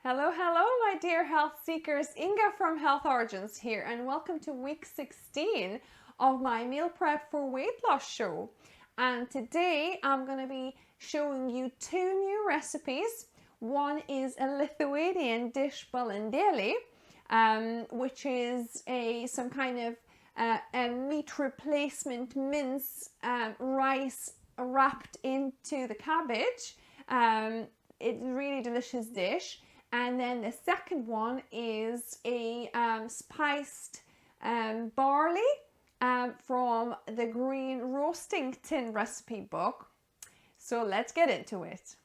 Hello, hello, my dear health seekers. Inga from Health Origins here, and welcome to week 16 of my meal prep for weight loss show. And today I'm going to be showing you two new recipes. One is a Lithuanian dish, Balandeliai, which is some kind of a meat replacement mince rice wrapped into the cabbage. It's a really delicious dish. And then the second one is a spiced barley from the green roasting tin recipe book. So let's get into it.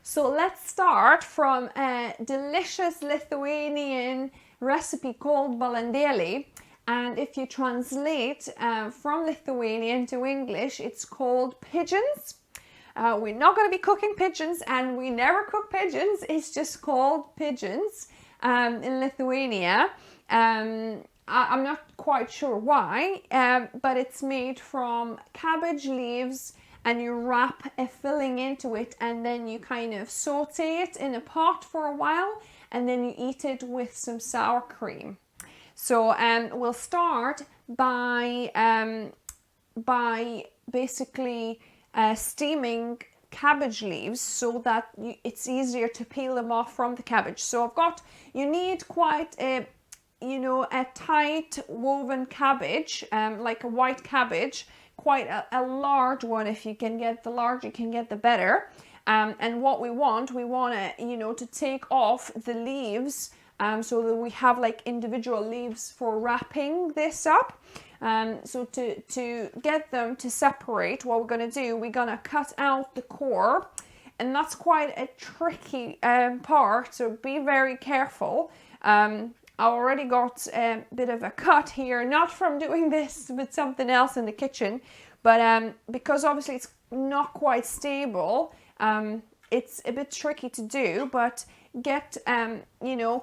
So let's start from a delicious Lithuanian recipe called Balandeliai. And if you translate from Lithuanian to English, it's called pigeons. We're not going to be cooking pigeons, and we never cook pigeons. It's just called pigeons in Lithuania. I'm not quite sure why, but it's made from cabbage leaves, and you wrap a filling into it, and then you kind of saute it in a pot for a while, and then you eat it with some sour cream. So we'll start by basically steaming cabbage leaves so that it's easier to peel them off from the cabbage. So you need quite a tight woven cabbage, like a white cabbage, quite a large one. If you can get the larger, you can get the better. And what we want to take off the leaves. So that we have like individual leaves for wrapping this up. So to get them to separate, what we're going to do, we're going to cut out the core, and that's quite a tricky part, so be very careful. I already got a bit of a cut here, not from doing this with something else in the kitchen, but because obviously it's not quite stable, it's a bit tricky to do, but get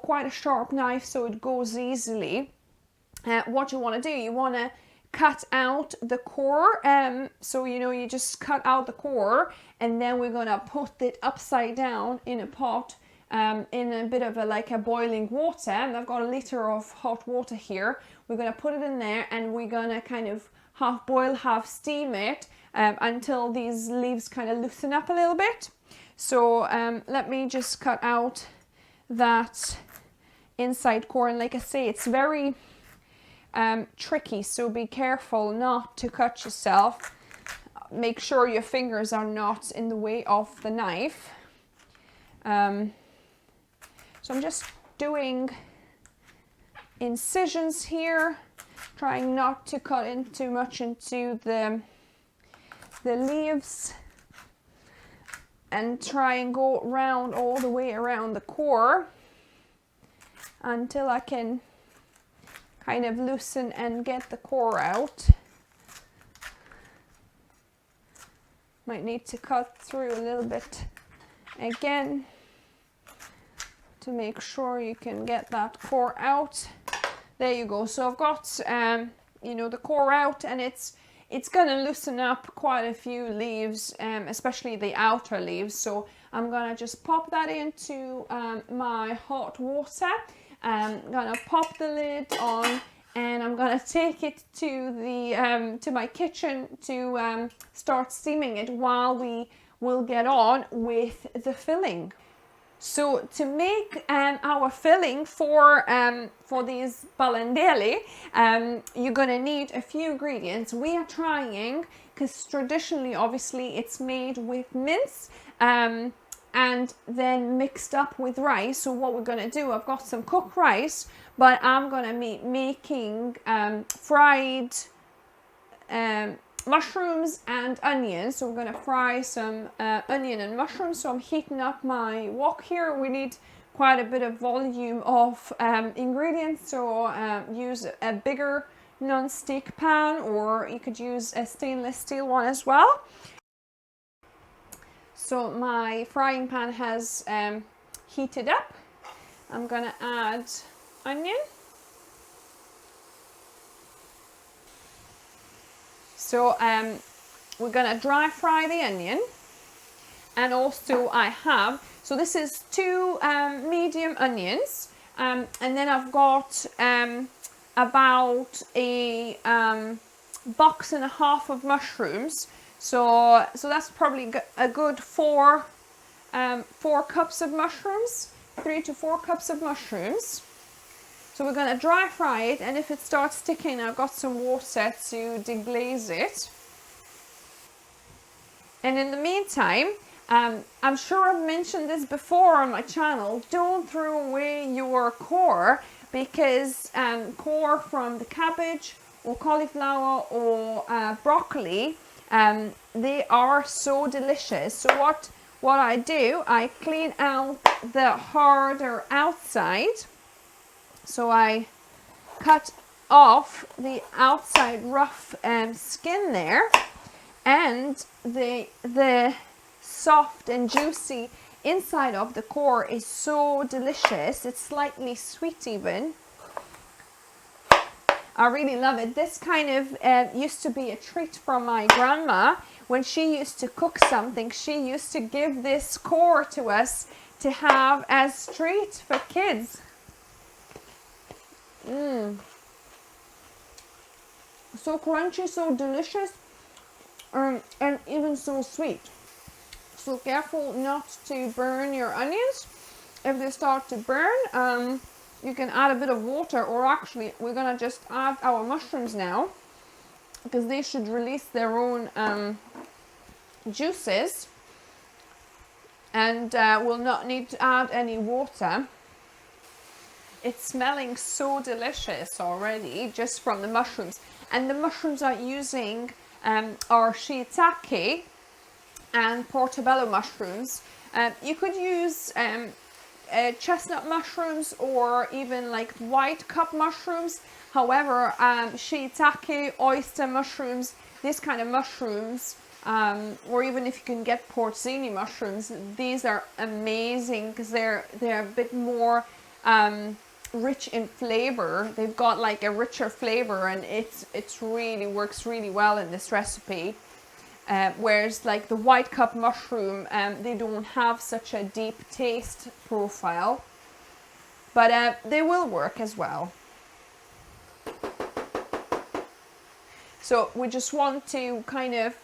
quite a sharp knife so it goes easily. What you want to do, you want to cut out the core, so you just cut out the core, and then we're going to put it upside down in a pot in a bit of a boiling water. And I've got a liter of hot water here. We're going to put it in there, and we're going to kind of half boil, half steam it until these leaves kind of loosen up a little bit. So let me just cut out that inside core, and like I say, it's very tricky, so be careful not to cut yourself. Make sure your fingers are not in the way of the knife. So I'm just doing incisions here, trying not to cut in too much into the leaves, and try and go all the way around the core until I can kind of loosen and get the core out. Might need to cut through a little bit again to make sure you can get that core out. There you go. So I've got the core out, and it's going to loosen up quite a few leaves, especially the outer leaves. So I'm going to just pop that into my hot water. I'm going to pop the lid on, and I'm going to take it to my kitchen to start steaming it while we will get on with the filling. So to make our filling for these Balandeliai, you're going to need a few ingredients. We are trying, because traditionally, obviously, it's made with mince and then mixed up with rice. So what we're going to do, I've got some cooked rice, but I'm going to be making fried mushrooms and onions. So we're going to fry some onion and mushrooms. So I'm heating up my wok here. We need quite a bit of volume of ingredients, so use a bigger non-stick pan, or you could use a stainless steel one as well. So my frying pan has heated up. I'm going to add onion. So we're gonna dry fry the onion. And also I have, so this is 2 medium onions, and then I've got about a box and a half of mushrooms. So that's probably a good 4 cups of mushrooms, 3 to 4 cups of mushrooms. So we're going to dry fry it, and if it starts sticking, I've got some water to deglaze it. And in the meantime, I'm sure I've mentioned this before on my channel, don't throw away your core, because core from the cabbage or cauliflower or broccoli, they are so delicious. So what I do, I clean out the harder outside. So I cut off the outside rough skin there, and the soft and juicy inside of the core is so delicious. It's slightly sweet even. I really love it. This kind of used to be a treat from my grandma. When she used to cook something, she used to give this core to us to have as treat for kids. So crunchy, so delicious, and even so sweet. So careful not to burn your onions. If they start to burn, you can add a bit of water, or actually we're gonna just add our mushrooms now, because they should release their own juices, and we'll not need to add any water. It's smelling so delicious already just from the mushrooms. And the mushrooms I'm using are shiitake and portobello mushrooms. You could use chestnut mushrooms, or even like white cup mushrooms. However, shiitake, oyster mushrooms, this kind of mushrooms, or even if you can get porcini mushrooms, these are amazing because they're a bit more rich in flavor. They've got like a richer flavor, and it's really works really well in this recipe. Whereas like the white cup mushroom, they don't have such a deep taste profile, but they will work as well. So we just want to kind of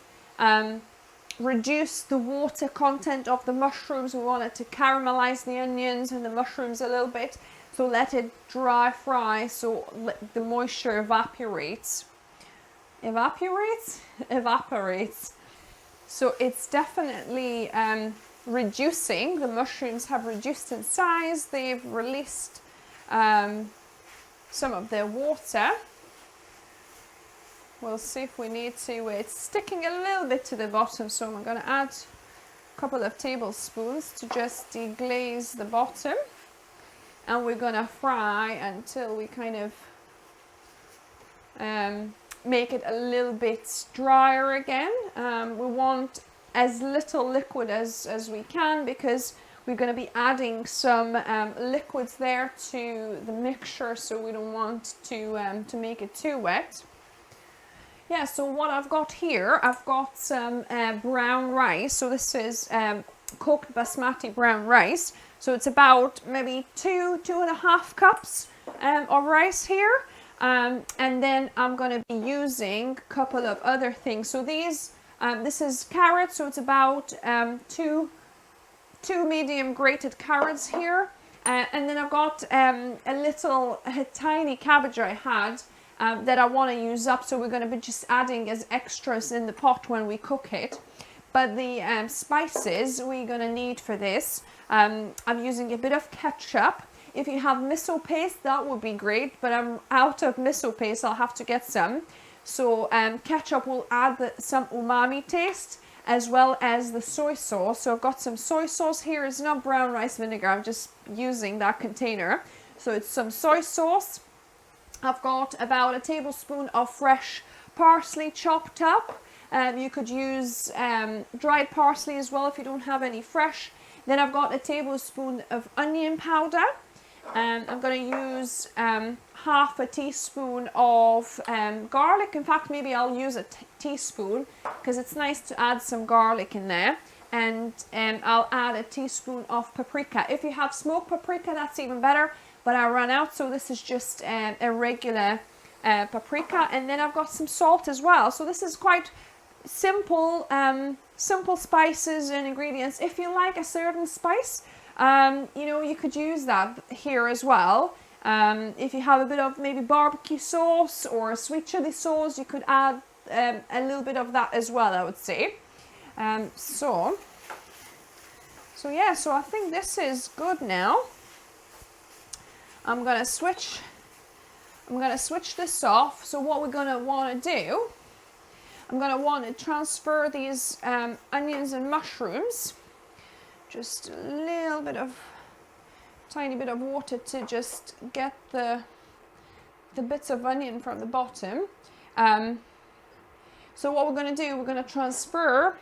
reduce the water content of the mushrooms. We want it to caramelize the onions and the mushrooms a little bit. So let it dry fry, so the moisture evaporates. Evaporates. So it's definitely reducing. The mushrooms have reduced in size. They've released some of their water. We'll see if we need to. It's sticking a little bit to the bottom, so I'm going to add a couple of tablespoons to just deglaze the bottom. And we're going to fry until we kind of make it a little bit drier again. We want as little liquid as we can, because we're going to be adding some liquids there to the mixture, so we don't want to make it too wet. Yeah, so what I've got here, I've got some brown rice. So this is cooked basmati brown rice. So it's about maybe 2.5 cups of rice here. And then I'm going to be using a couple of other things. So these, this is carrots, so it's about two medium grated carrots here. And then I've got a tiny cabbage I had that I want to use up. So we're going to be just adding as extras in the pot when we cook it. But the spices we're going to need for this, I'm using a bit of ketchup. If you have miso paste, that would be great, but I'm out of miso paste, I'll have to get some. So ketchup will add some umami taste, as well as the soy sauce. So I've got some soy sauce here. It's not brown rice vinegar, I'm just using that container. So it's some soy sauce. I've got about a tablespoon of fresh parsley chopped up. You could use dried parsley as well if you don't have any fresh. Then I've got a tablespoon of onion powder. I'm going to use half a teaspoon of garlic. In fact, maybe I'll use a teaspoon because it's nice to add some garlic in there. And I'll add a teaspoon of paprika. If you have smoked paprika, that's even better, but I ran out, so this is just a regular paprika. And then I've got some salt as well. So this is quite simple, simple spices and ingredients. If you like a certain spice, you know, you could use that here as well. If you have a bit of maybe barbecue sauce or a sweet chili sauce, you could add a little bit of that as well, I would say. So yeah, so I think this is good now. I'm gonna switch this off. So what we're gonna want to do, I'm gonna want to transfer these onions and mushrooms. Just a little bit of, tiny bit of water to just get the bits of onion from the bottom. So what we're going to do, we're going to transfer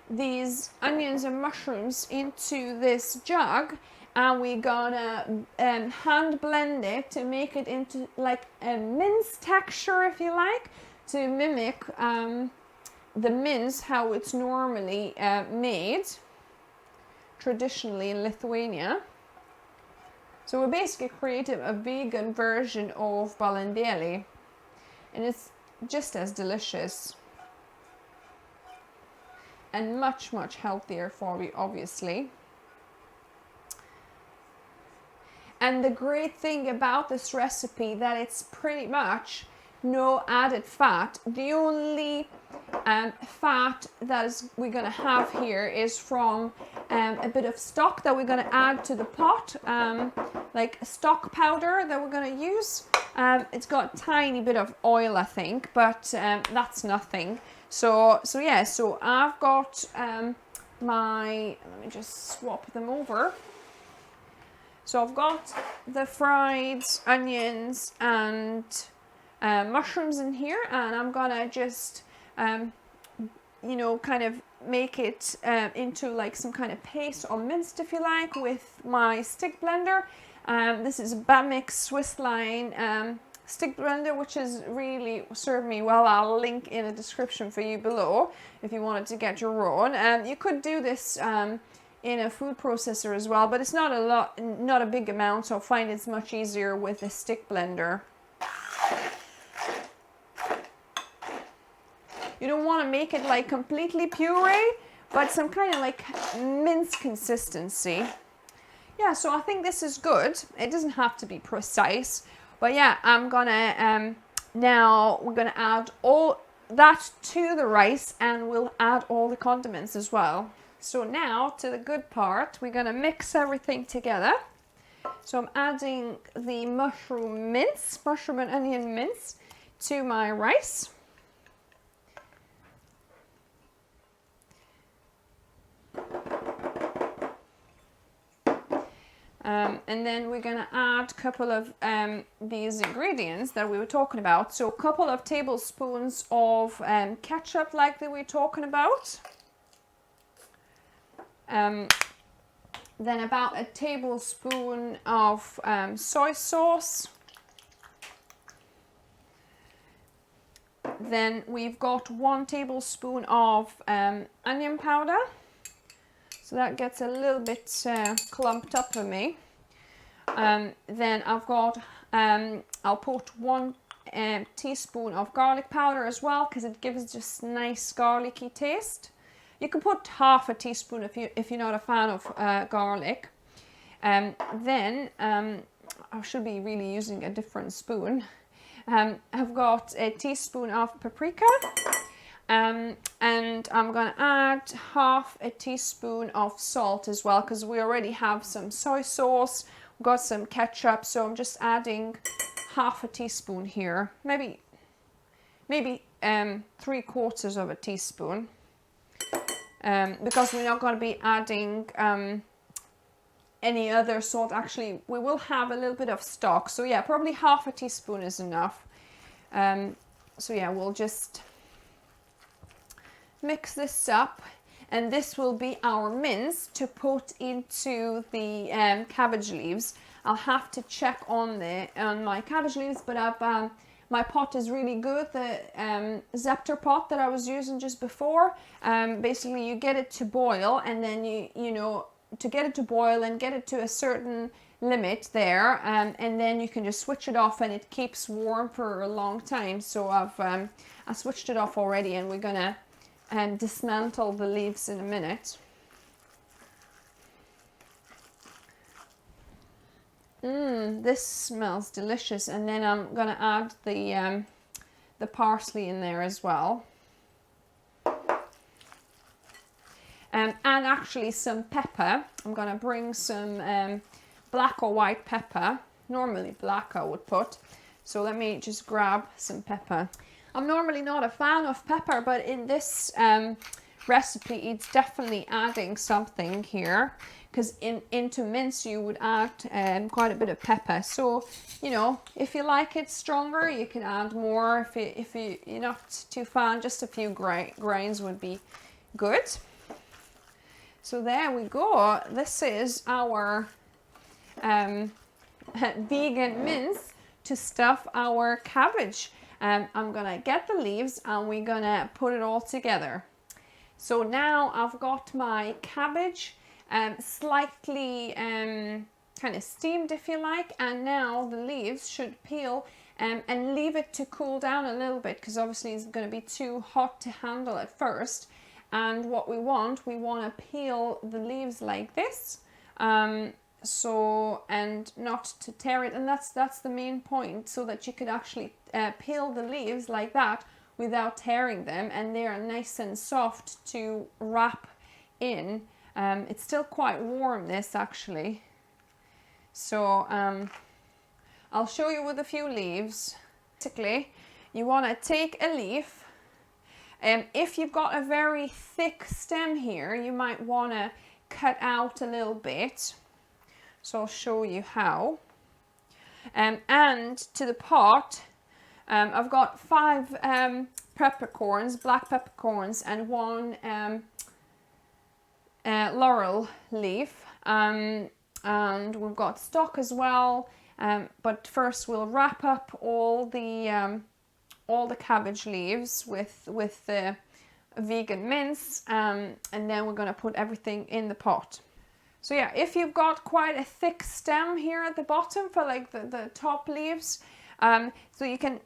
these onions and mushrooms into this jug, and we're gonna hand blend it to make it into like a mince texture, if you like, to mimic the mince how it's normally made traditionally in Lithuania. So we basically created a vegan version of Balandeliai, and it's just as delicious and much healthier for you, obviously. And the great thing about this recipe that it's pretty much no added fat. The only fat that we're going to have here is from a bit of stock that we're going to add to the pot, like stock powder that we're going to use. It's got a tiny bit of oil, I think, but that's nothing. So yeah, so I've got let me just swap them over. So I've got the fried onions and mushrooms in here, and I'm gonna just you know, kind of make it into like some kind of paste or minced, if you like, with my stick blender. This is a Bamix Swiss line stick blender, which has really served me well. I'll link in a description for you below if you wanted to get your own. You could do this in a food processor as well, but it's not a big amount, so I find it's much easier with a stick blender. You don't want to make it like completely puree, but some kind of like mince consistency. Yeah, so I think this is good. It doesn't have to be precise, but yeah, I'm gonna now we're gonna add all that to the rice, and we'll add all the condiments as well. So now to the good part, we're gonna mix everything together. So I'm adding the mushroom and onion mince to my rice. And then we're going to add a couple of these ingredients that we were talking about. So a couple of tablespoons of ketchup, like that we were talking about. Then about a tablespoon of soy sauce. Then we've got 1 tablespoon of onion powder. So that gets a little bit clumped up for me. Then I've got, I'll put 1 teaspoon of garlic powder as well, because it gives just nice garlicky taste. You can put half a teaspoon if you're not a fan of garlic. Then I should be really using a different spoon. I've got a teaspoon of paprika. And I'm going to add half a teaspoon of salt as well, because we already have some soy sauce, we've got some ketchup, so I'm just adding half a teaspoon here, maybe 3/4 of a teaspoon, because we're not going to be adding any other salt. Actually, we will have a little bit of stock, so yeah, probably half a teaspoon is enough. So yeah, we'll just mix this up, and this will be our mince to put into the cabbage leaves. I'll have to check on my cabbage leaves, but my pot is really good. The Zepter pot that I was using just before, basically you get it to boil, and then you know, to get it to boil and get it to a certain limit there, and then you can just switch it off and it keeps warm for a long time. So I switched it off already, and we're gonna dismantle the leaves in a minute. This smells delicious. And then I'm gonna add the parsley in there as well, and actually some pepper. I'm gonna bring some black or white pepper. Normally black I would put, so let me just grab some pepper. I'm normally not a fan of pepper, but in this recipe it's definitely adding something here, because into mince you would add quite a bit of pepper. So, you know, if you like it stronger, you can add more. If you're not too fan, just a few grains would be good. So there we go. This is our vegan mince to stuff our cabbage. I'm gonna get the leaves and we're gonna put it all together. So now I've got my cabbage slightly kind of steamed, if you like, and now the leaves should peel and leave it to cool down a little bit, because obviously it's going to be too hot to handle at first. And what we want to peel the leaves like this, so, and not to tear it, and that's the main point, so that you could actually peel the leaves like that without tearing them, and they're nice and soft to wrap in. It's still quite warm, this actually. So I'll show you with a few leaves. Basically, you want to take a leaf. If you've got a very thick stem here, you might want to cut out a little bit. So I'll show you how. And to the pot, I've got 5 peppercorns, black peppercorns, and 1 laurel leaf, and we've got stock as well, but first we'll wrap up all the cabbage leaves with the vegan mince, and then we're going to put everything in the pot. So yeah, if you've got quite a thick stem here at the bottom for like the top leaves, so you can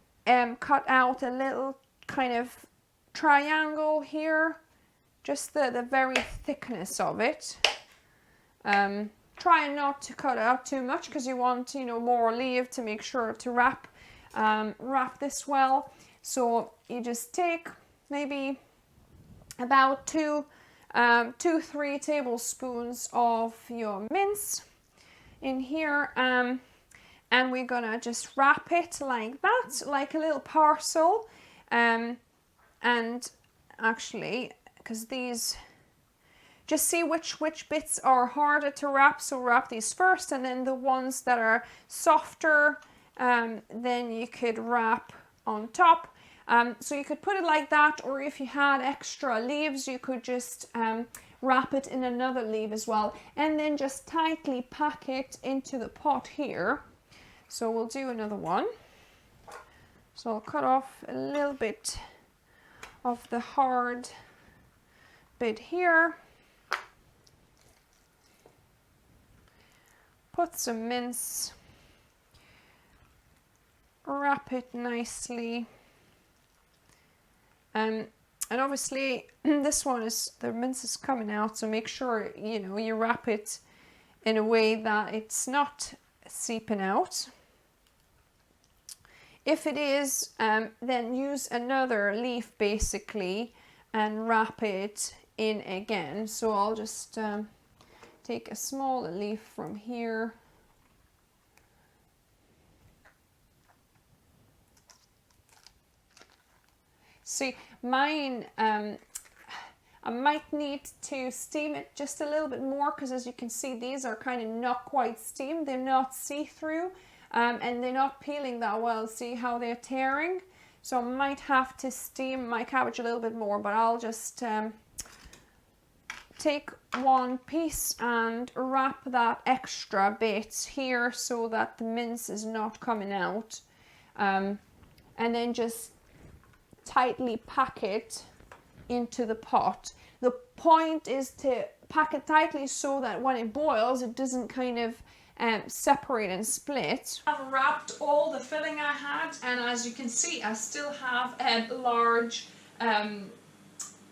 cut out a little kind of triangle here, just the very thickness of it. Try not to cut out too much, because you want, you know, more leaf to make sure to wrap this well. So you just take maybe about 2-3 tablespoons of your mince in here, and we're gonna just wrap it like that, like a little parcel, and actually, because these, just see which bits are harder to wrap, so wrap these first, and then the ones that are softer, then you could wrap on top. So you could put it like that, or if you had extra leaves, you could just wrap it in another leaf as well, and then just tightly pack it into the pot here. So we'll do another one. So I'll cut off a little bit of the hard bit here. Put some mince, wrap it nicely, and obviously this one is, the mince is coming out, so make sure, you know, you wrap it in a way that it's not seeping out. If it is, then use another leaf basically and wrap it in again. So I'll just take a smaller leaf from here. See, mine, I might need to steam it just a little bit more, because as you can see, these are kind of not quite steamed. They're not see-through, and they're not peeling that well. See how they're tearing? So I might have to steam my cabbage a little bit more, but I'll just take one piece and wrap that extra bit here so that the mince is not coming out, and then just tightly pack it into the pot. The point is to pack it tightly so that when it boils it doesn't kind of separate and split. I've wrapped all the filling I had, and as you can see I still have a large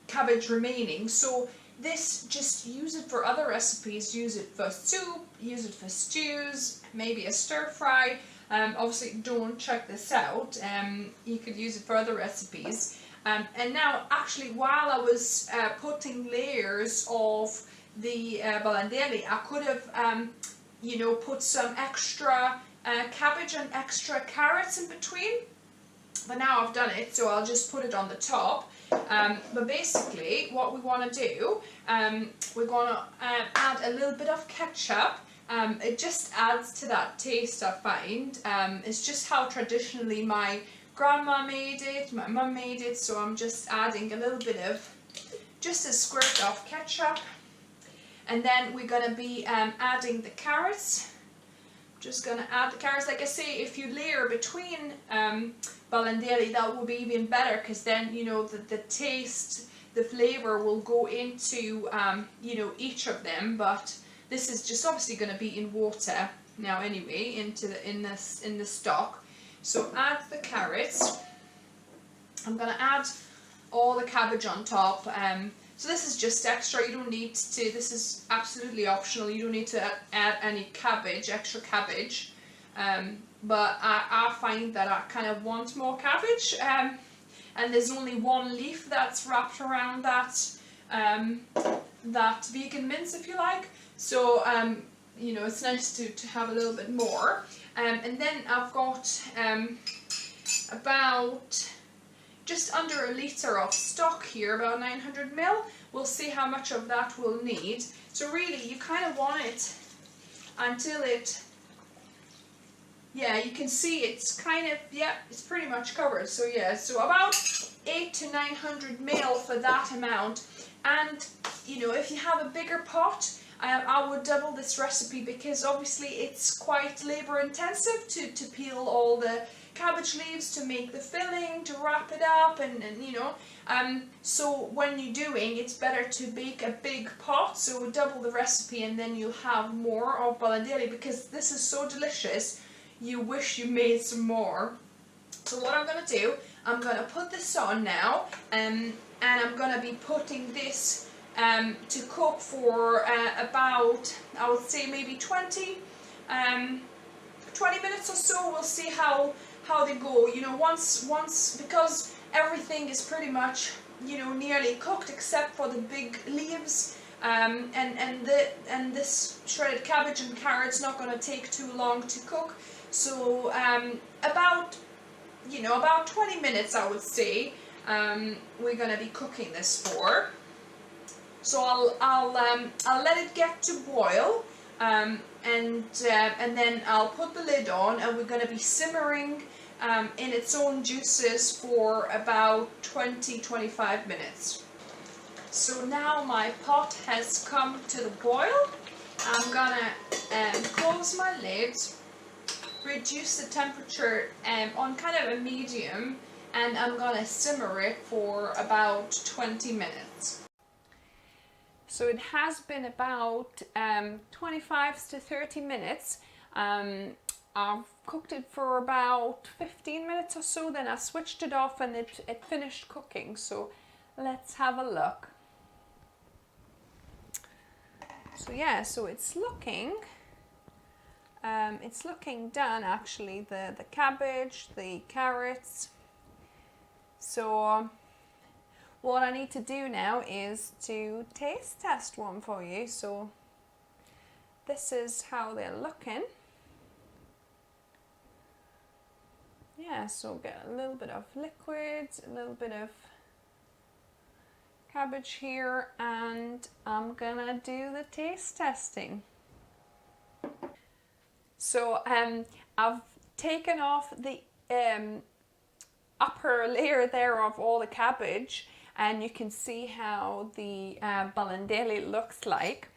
cabbage remaining. So this, just use it for other recipes, use it for soup, use it for stews, maybe a stir fry. Obviously don't check this out, you could use it for other recipes. And now actually while I was putting layers of the Balandeliai, I could have you know, put some extra cabbage and extra carrots in between, but now I've done it, so I'll just put it on the top. But basically what we want to do, we're going to add a little bit of ketchup. It just adds to that taste, I find. It's just how traditionally my grandma made it, my mum made it, so I'm just adding a little bit of, just a squirt of ketchup. And then we're going to be adding the carrots. Just going to add the carrots. Like I say, if you layer between Balandeliai, that will be even better, because then, you know, the taste, the flavour will go into, you know, each of them. But this is just obviously going to be in water now anyway, in the stock. So add the carrots. I'm going to add all the cabbage on top. So this is just extra, you don't need to, this is absolutely optional, you don't need to add any cabbage, extra cabbage. But I find that I kind of want more cabbage, and there's only one leaf that's wrapped around that, that vegan mince, if you like. So, you know, it's nice to have a little bit more. And then I've got about just under a litre of stock here, about 900 ml. We'll see how much of that we'll need. So really, you kind of want it until it, yeah, you can see it's kind of, yeah, it's pretty much covered. So yeah, so about 800 to 900 ml for that amount. And, you know, if you have a bigger pot, I would double this recipe, because obviously it's quite labour intensive to peel all the cabbage leaves, to make the filling, to wrap it up, and you know, so when you're doing, it's better to bake a big pot, so double the recipe, and then you'll have more of Balandeliai, because this is so delicious you wish you made some more. So what I'm going to do, I'm going to put this on now, and I'm going to be putting this to cook for about, I would say maybe 20 minutes or so. We'll see how they go. You know, once because everything is pretty much, you know, nearly cooked except for the big leaves, and this shredded cabbage and carrots not going to take too long to cook. So about 20 minutes, I would say, we're going to be cooking this for. So I'll let it get to boil, and then I'll put the lid on, and we're going to be simmering in its own juices for about 20-25 minutes. So now my pot has come to the boil. I'm gonna close my lid, reduce the temperature on kind of a medium, and I'm gonna simmer it for about 20 minutes. So it has been about 25 to 30 minutes. I've cooked it for about 15 minutes or so, then I switched it off and it finished cooking. So let's have a look. So yeah, so it's looking done actually, the cabbage, the carrots. So what I need to do now is to taste test one for you. So this is how they're looking. Yeah, so get a little bit of liquid, a little bit of cabbage here, and I'm gonna do the taste testing. So I've taken off the upper layer there of all the cabbage, and you can see how the Balandeliai looks like.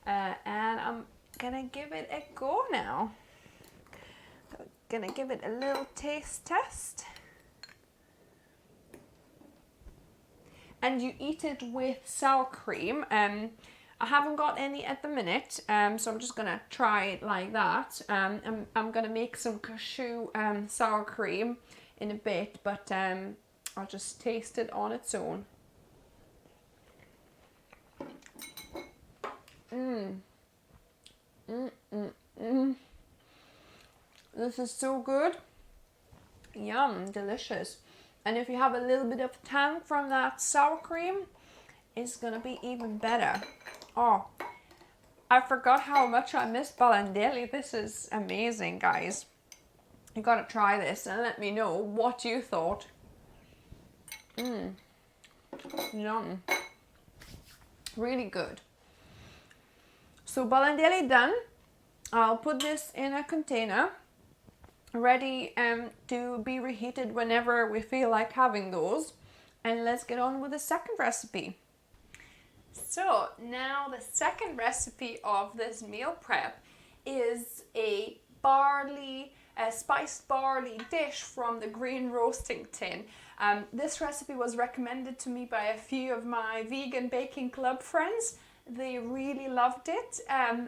And I'm gonna give it a go now. Gonna give it a little taste test. And you eat it with sour cream. I haven't got any at the minute, so I'm just gonna try it like that. I'm gonna make some cashew sour cream in a bit, but I'll just taste it on its own. This is so good. Yum, delicious. And if you have a little bit of tang from that sour cream, it's gonna be even better. Oh, I forgot how much I miss Balandeliai. This is amazing, guys. You gotta try this and let me know what you thought. Yum. Really good. So Balandeliai done. I'll put this in a container, ready to be reheated whenever we feel like having those. And let's get on with the second recipe. So now the second recipe of this meal prep is a spiced barley dish from the green roasting tin. This recipe was recommended to me by a few of my vegan baking club friends. They really loved it,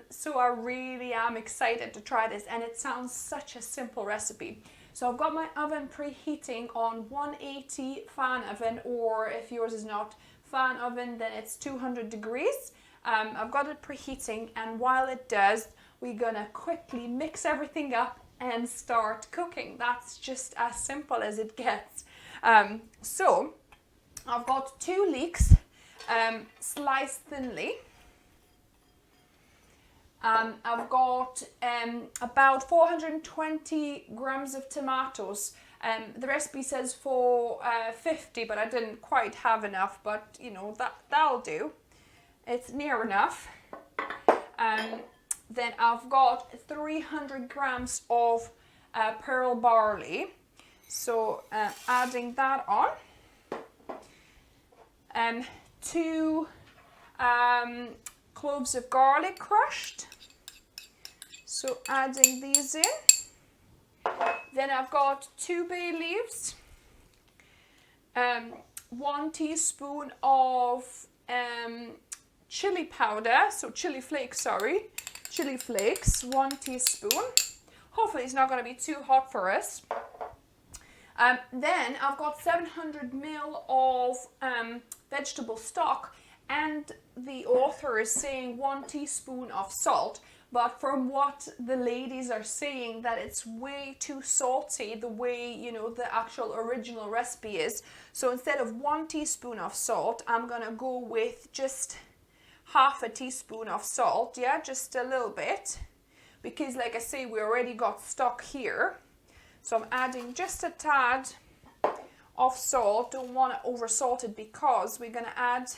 so I really am excited to try this, and it sounds such a simple recipe. So I've got my oven preheating on 180 fan oven, or if yours is not fan oven, then it's 200 degrees. I've got it preheating, and while it does, we're gonna quickly mix everything up and start cooking. That's just as simple as it gets. So I've got 2 leeks sliced thinly. I've got about 420 grams of tomatoes. The recipe says for 50, but I didn't quite have enough, but you know, that'll do. It's near enough. Then I've got 300 grams of pearl barley. So adding that on. 2 cloves of garlic crushed. So adding these in. Then I've got 2 bay leaves, 1 teaspoon of chili powder, so chili flakes, 1 teaspoon. Hopefully it's not going to be too hot for us. Then I've got 700 ml of vegetable stock, and the author is saying 1 teaspoon of salt, but from what the ladies are saying, that it's way too salty the way, you know, the actual original recipe is. So instead of 1 teaspoon of salt, I'm gonna go with just half a teaspoon of salt, yeah, just a little bit, because like I say, we already got stock here. So I'm adding just a tad of salt. Don't want to over salt it because we're going to add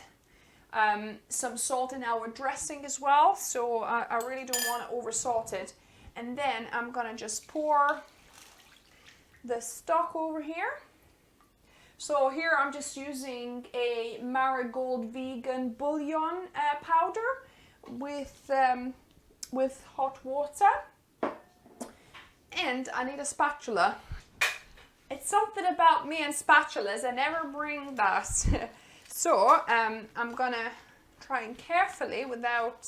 some salt in our dressing as well. So I really don't want to over salt it. And then I'm going to just pour the stock over here. So here I'm just using a Marigold vegan bouillon powder with hot water. And I need a spatula. It's something about me and spatulas, I never bring that. So I'm gonna try and carefully, without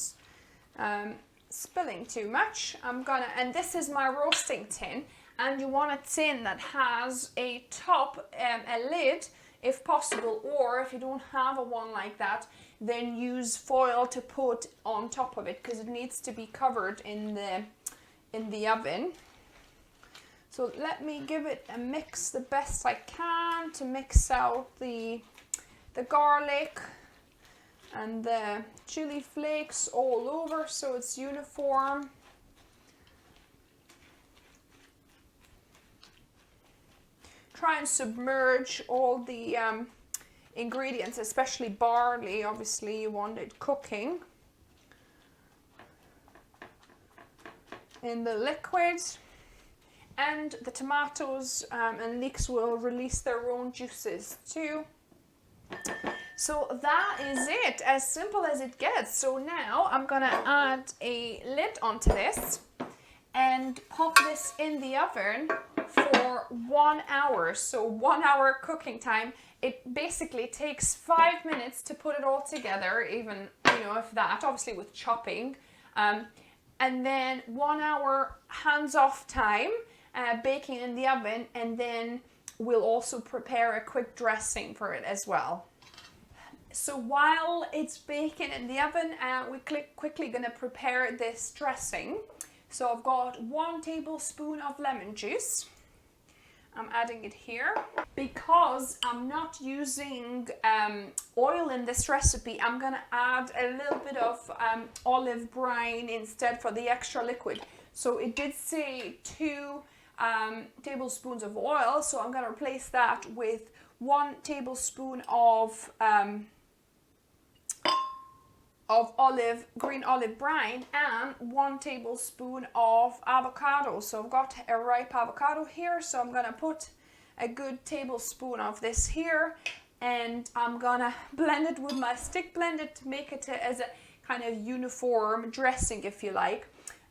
spilling too much, and this is my roasting tin, and you want a tin that has a top, a lid if possible, or if you don't have a one like that, then use foil to put on top of it, because it needs to be covered in the oven. So let me give it a mix the best I can to mix out the garlic and the chili flakes all over so it's uniform. Try and submerge all the ingredients, especially barley. Obviously you want it cooking in the liquid. And the tomatoes and leeks will release their own juices too. So that is it, as simple as it gets. So now I'm gonna add a lid onto this and pop this in the oven for 1 hour. So 1 hour cooking time. It basically takes 5 minutes to put it all together, even, you know, if that, obviously with chopping. And then 1 hour hands-off time, baking in the oven, and then we'll also prepare a quick dressing for it as well. So while it's baking in the oven, we're quickly gonna prepare this dressing. So I've got 1 tablespoon of lemon juice. I'm adding it here. Because I'm not using oil in this recipe, I'm gonna add a little bit of olive brine instead for the extra liquid. So it did say 2 tablespoons of oil, so I'm gonna replace that with 1 tablespoon of green olive brine and 1 tablespoon of avocado. So I've got a ripe avocado here, so I'm gonna put a good tablespoon of this here, and I'm gonna blend it with my stick blender to make it as a kind of uniform dressing, if you like.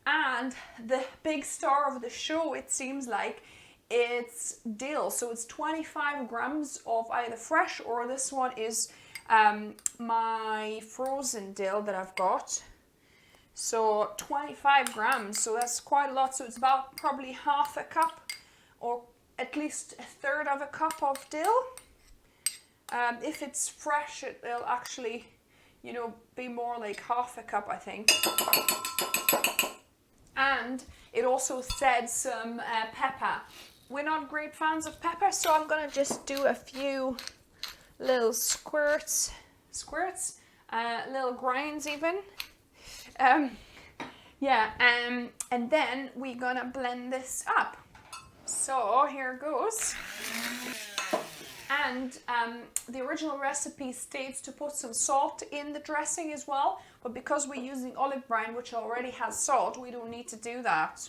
And the big star of the show, it seems like, it's dill. So it's 25 grams of either fresh, or this one is my frozen dill that I've got. So 25 grams, so that's quite a lot. So it's about probably half a cup, or at least a third of a cup of dill. If it's fresh, it'll actually, you know, be more like half a cup, I think. And it also said some pepper. We're not great fans of pepper, so I'm gonna just do a few little squirts, little grinds even. And then we're gonna blend this up. So here goes. And the original recipe states to put some salt in the dressing as well, but because we're using olive brine, which already has salt, we don't need to do that.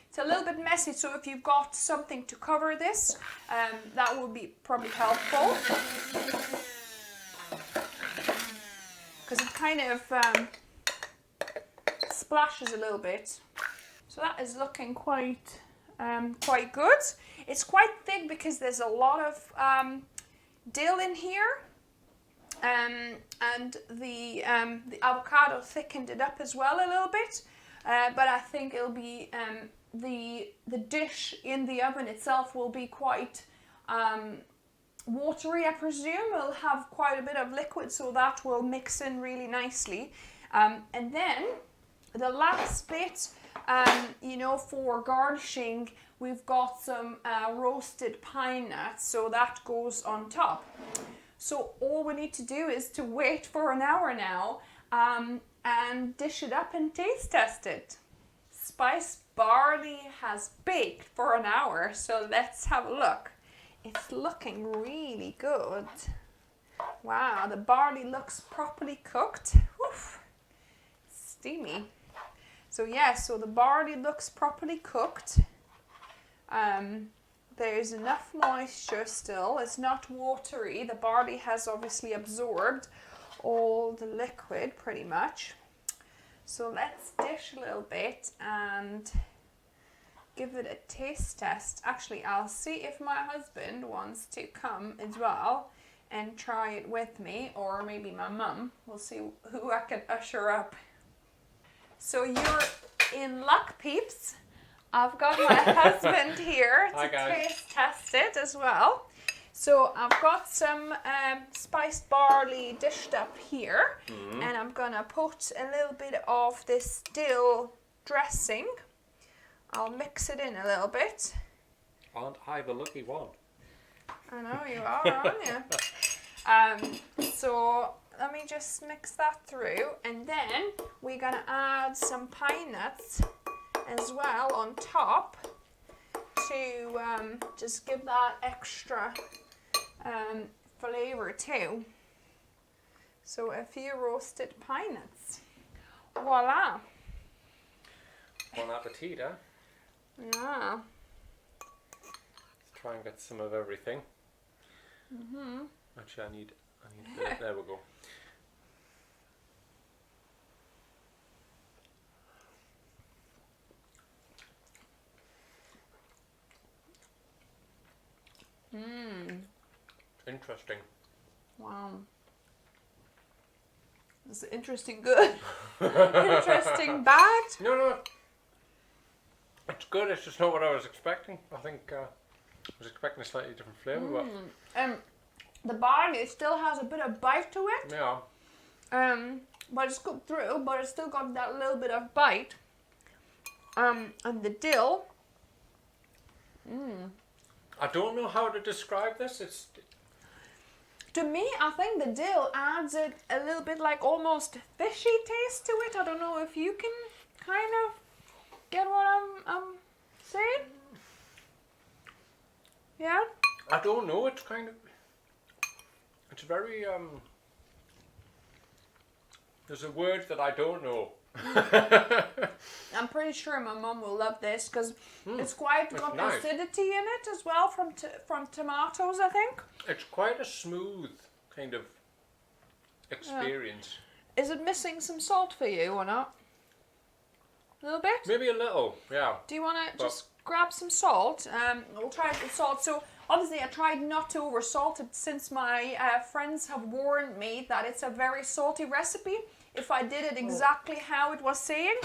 It's a little bit messy, so if you've got something to cover this, that would be probably helpful. Because it kind of splashes a little bit. So that is looking quite good. It's quite thick because there's a lot of dill in here, and the avocado thickened it up as well a little bit. But I think it'll be the dish in the oven itself will be quite watery, I presume. It'll have quite a bit of liquid, so that will mix in really nicely. And then the last bit, you know, for garnishing, we've got some roasted pine nuts, so that goes on top. So all we need to do is to wait for an hour now, and dish it up and taste test it. Spiced barley has baked for an hour, so let's have a look. It's looking really good. Wow, the barley looks properly cooked. Oof, steamy. So yeah, so the barley looks properly cooked. There's enough moisture still. It's not watery. The barley has obviously absorbed all the liquid pretty much. So let's dish a little bit and give it a taste test. Actually, I'll see if my husband wants to come as well and try it with me, or maybe my mum. We'll see who I can usher up. So you're in luck, peeps. I've got my husband here to taste test it as well. So I've got some spiced barley dished up here, and I'm gonna put a little bit of this dill dressing. I'll mix it in a little bit. Aren't I the lucky one? I know you are, aren't you? So let me just mix that through, and then we're gonna add some pine nuts as well on top to just give that extra flavor too. So a few roasted pine nuts. Voila! Bon appetit, huh? Yeah. Let's try and get some of everything. Actually, I need There we go. Interesting. Wow. This is interesting good. Interesting bad. No. It's good, it's just not what I was expecting. I think I was expecting a slightly different flavour, The barley still has a bit of bite to it. yeah. But it's cooked through, but it's still got that little bit of bite. And the dill. I don't know how to describe this. To me, I think the dill adds it a little bit like almost fishy taste to it. I don't know if you can kind of get what I'm saying. Yeah? I don't know, it's kind of, it's very, there's a word that I don't know. I'm pretty sure my mum will love this because it's quite got nice. acidity in it as well from tomatoes, I think. It's quite a smooth kind of experience. Is it missing some salt for you or not? A little bit? Maybe a little, yeah. Do you want to just grab some salt? We'll try it with salt. So obviously I tried not to over salt it since my friends have warned me that it's a very salty recipe if I did it exactly how it was saying.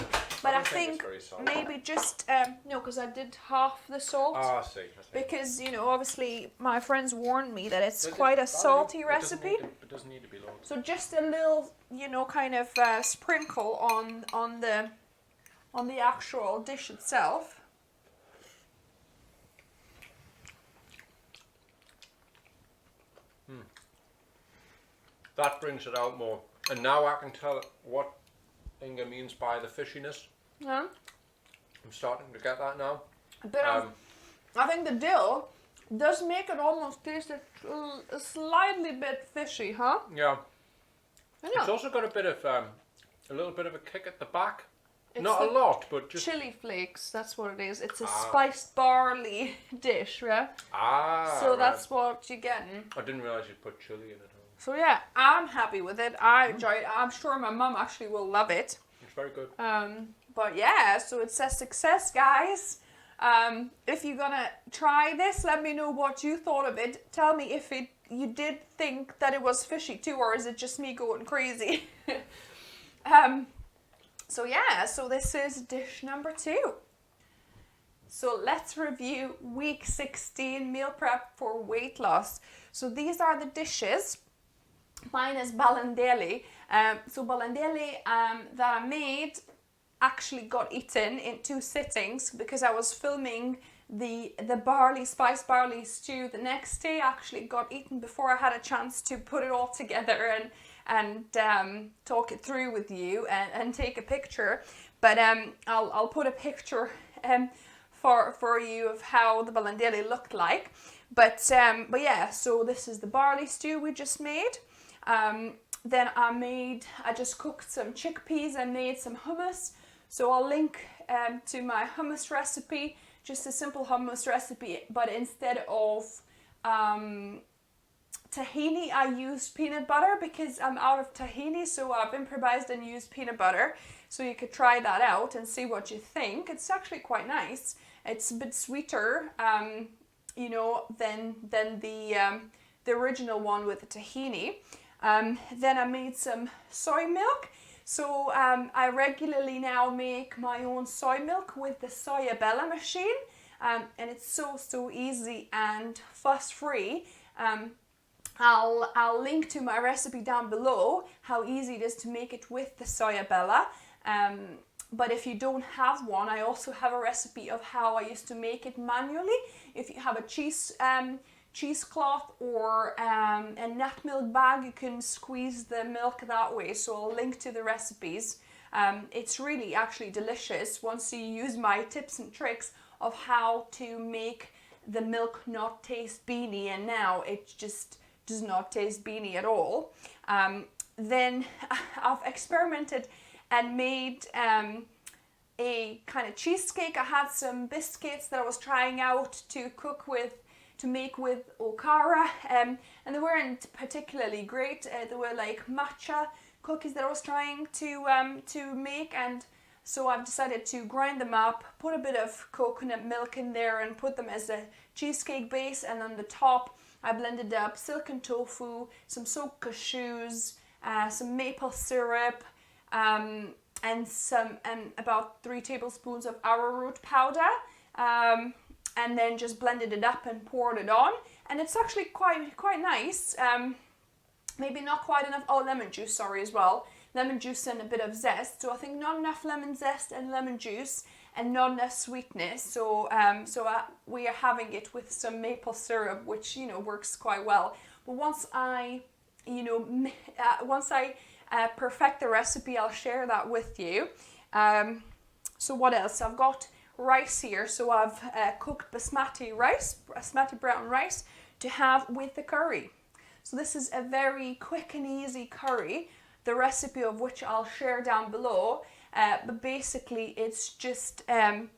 But I think maybe just, no, because I did half the salt. Ah, I see. Because, you know, obviously my friends warned me that it's quite a salty recipe. It doesn't need to be loads. So just a little, you know, kind of sprinkle on the actual dish itself. That brings it out more. And now I can tell what Inga means by the fishiness. Yeah. I'm starting to get that now. A bit of, I think the dill does make it almost taste a slightly bit fishy, huh? Yeah. I know. It's also got a bit of, a little bit of a kick at the back. Not a lot, but just... Chilli flakes, that's what it is. It's a spiced barley dish, yeah? So that's what you're getting. I didn't realise you'd put chilli in it. So yeah, I'm happy with it. I enjoy it. I'm sure my mum actually will love it. It's very good. But yeah, so it's a success, guys. If you're gonna try this, let me know what you thought of it. Tell me if you did think that it was fishy too, or is it just me going crazy? So yeah, so this is dish number 2. So let's review week 16 meal prep for weight loss. So these are the dishes. Mine is Balandeliai. So Balandeliai that I made actually got eaten in 2 sittings because I was filming the spiced barley stew the next day. Actually got eaten before I had a chance to put it all together and talk it through with you and take a picture. But I'll put a picture for you of how the Balandeliai looked like. But yeah, so this is the barley stew we just made. Then I just cooked some chickpeas and made some hummus. So I'll link to my hummus recipe, just a simple hummus recipe, but instead of tahini, I used peanut butter because I'm out of tahini, so I've improvised and used peanut butter. So you could try that out and see what you think. It's actually quite nice. It's a bit sweeter, you know, than the original one with the tahini. Then I made some soy milk. So I regularly now make my own soy milk with the Soyabella machine, and it's so easy and fuss free. I'll link to my recipe down below how easy it is to make it with the Soyabella. But if you don't have one, I also have a recipe of how I used to make it manually. If you have a cheesecloth or a nut milk bag, you can squeeze the milk that way. So I'll link to the recipes. It's really actually delicious once you use my tips and tricks of how to make the milk not taste beany, and now it just does not taste beany at all. Then I've experimented and made a kind of cheesecake. I had some biscuits that I was trying out to cook with to make with okara, and they weren't particularly great. They were like matcha cookies that I was trying to make, and so I've decided to grind them up, put a bit of coconut milk in there and put them as a cheesecake base, and on the top I blended up silken tofu, some soaked cashews, some maple syrup, and about 3 tablespoons of arrowroot powder, and then just blended it up and poured it on, and it's actually quite nice. Maybe not quite enough. Oh, lemon juice, sorry, as well. Lemon juice and a bit of zest. So I think not enough lemon zest and lemon juice, and not enough sweetness. So we are having it with some maple syrup, which works quite well. But once I perfect the recipe, I'll share that with you. So what else? I've got rice here. So I've cooked basmati brown rice to have with the curry. So this is a very quick and easy curry, the recipe of which I'll share down below. But basically it's just a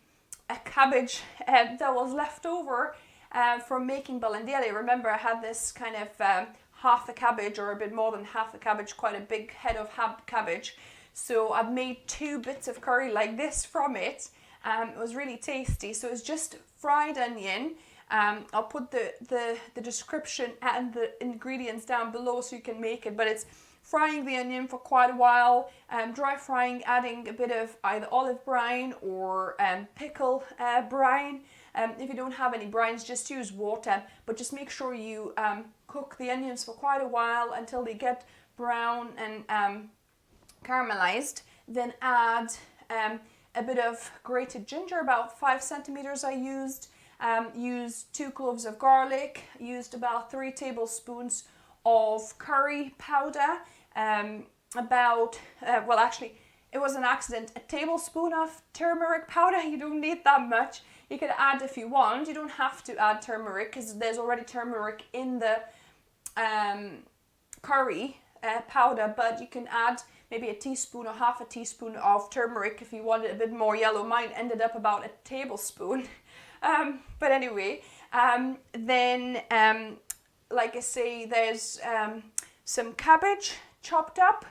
cabbage that was left over from making balandeliai. Remember, I had this kind of half a cabbage, or a bit more than half a cabbage, quite a big head of cabbage. So I've made 2 bits of curry like this from it. It was really tasty. So it's just fried onion. I'll put the description and the ingredients down below so you can make it, but it's frying the onion for quite a while, dry frying, adding a bit of either olive brine or pickle brine. If you don't have any brines, just use water, but just make sure you cook the onions for quite a while until they get brown and caramelized. Then add a bit of grated ginger, about 5 centimeters I used. Used 2 cloves of garlic, used about 3 tablespoons of curry powder, actually it was an accident, a tablespoon of turmeric powder. You don't need that much. You could add if you want. You don't have to add turmeric because there's already turmeric in the curry powder, but you can add maybe a teaspoon or half a teaspoon of turmeric if you want it a bit more yellow. Mine ended up about a tablespoon. But anyway, then like I say, there's some cabbage chopped up,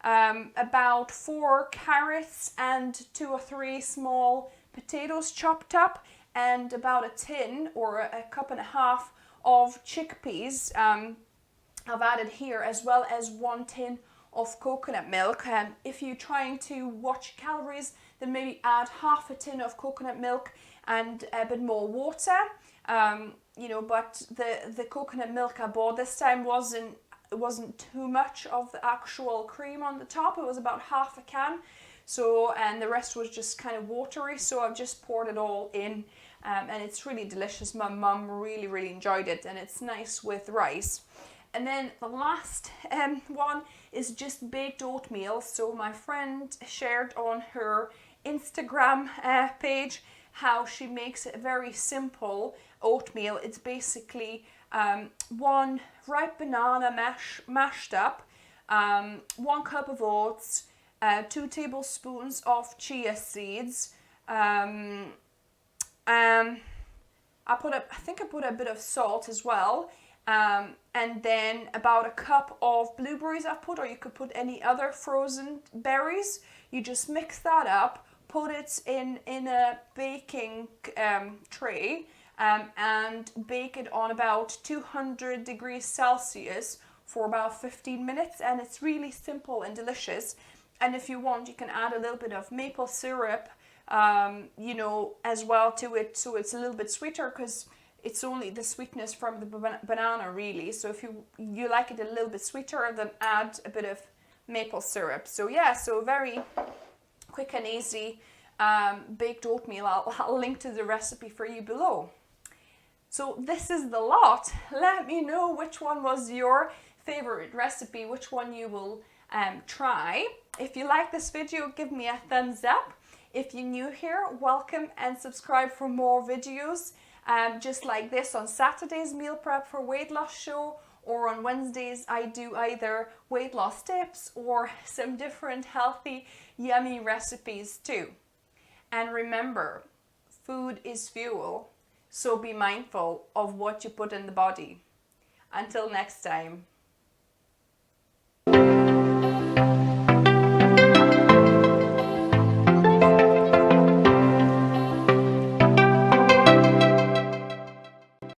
about 4 carrots and 2 or 3 small potatoes chopped up, and about a tin or a cup and a half of chickpeas I've added here, as well as 1 tin of coconut milk. If you're trying to watch calories, then maybe add half a tin of coconut milk and a bit more water. But the coconut milk I bought this time wasn't too much of the actual cream on the top. It was about half a can. So, and the rest was just kind of watery. So I've just poured it all in, and it's really delicious. My mum really, really enjoyed it, and it's nice with rice. And then the last one is just baked oatmeal. So my friend shared on her Instagram page how she makes a very simple oatmeal. It's basically 1 ripe banana mashed up, 1 cup of oats, 2 tablespoons of chia seeds. I think I put a bit of salt as well. And then about a cup of blueberries I've put, or you could put any other frozen berries. You just mix that up, put it in a baking tray, and bake it on about 200 degrees Celsius for about 15 minutes, and it's really simple and delicious. And if you want, you can add a little bit of maple syrup, as well to it, so it's a little bit sweeter, because it's only the sweetness from the banana really. So if you like it a little bit sweeter, then add a bit of maple syrup. So yeah, so very quick and easy baked oatmeal. I'll link to the recipe for you below. So this is the lot. Let me know which one was your favorite recipe, which one you will try. If you like this video, give me a thumbs up. If you're new here, welcome and subscribe for more videos. Just like this. On Saturdays, meal prep for weight loss show, or on Wednesdays I do either weight loss tips or some different healthy, yummy recipes too. And remember, food is fuel, So be mindful of what you put in the body. Until next time.